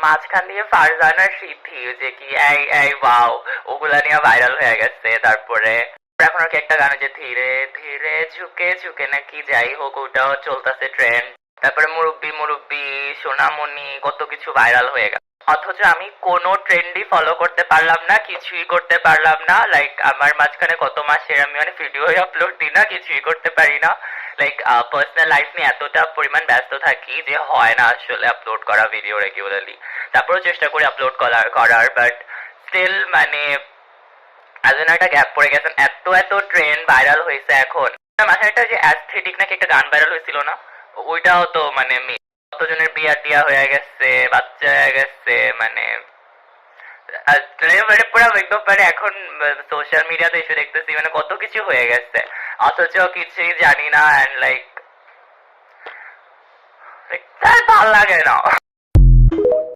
মাঝখান দিয়ে ফারজান আর সিদ্ধি যে কি এই এই ওয়াও ওগুলা নিয়ে ভাইরাল হয়ে গেছে। তারপরে এখন আর কি একটা গান যে ধীরে ধীরে ঝুঁকে ঝুঁকে নাকি যাই হোক ওটাও চলতেছে ট্রেন্ড। তারপরে মুরব্বি মুরব্বি সোনামণি কত কিছু ভাইরাল হয়ে গেল, অথচ আমি কোনো ট্রেন্ডই ফলো করতে পারলাম না, কিছুই করতে পারলাম না। লাইক আমার মাঝখানে কত মাসের আমি মানে ভিডিও আপলোড দিই না, কিছুই করতে পারি না। লাইক পার্সোনাল লাইফ নিয়ে এতটা পরিমাণ ব্যস্ত থাকি যে হয় না আসলে আপলোড করা ভিডিও রেগুলারলি। তারপরেও চেষ্টা করি আপলোড করার বাট স্টিল মানে আজ একটা গ্যাপ পড়ে গেছে। এত এত ট্রেন্ড ভাইরাল হয়েছে এখন। মাঝে একটা যে অ্যাস্থেটিক নাকি একটা গান ভাইরাল হয়েছিল না, ওইটাও তো মানে কতজনের বিয়া টিয়া হয়ে গেছে, বাচ্চা হয়ে গেছে, মানে মানে পুরো একদম মানে এখন সোশ্যাল মিডিয়াতে এসে দেখতেছি মানে কত কিছু হয়ে গেছে, অথচ কিছুই জানি না। অ্যান্ড লাইক ভাল লাগে না।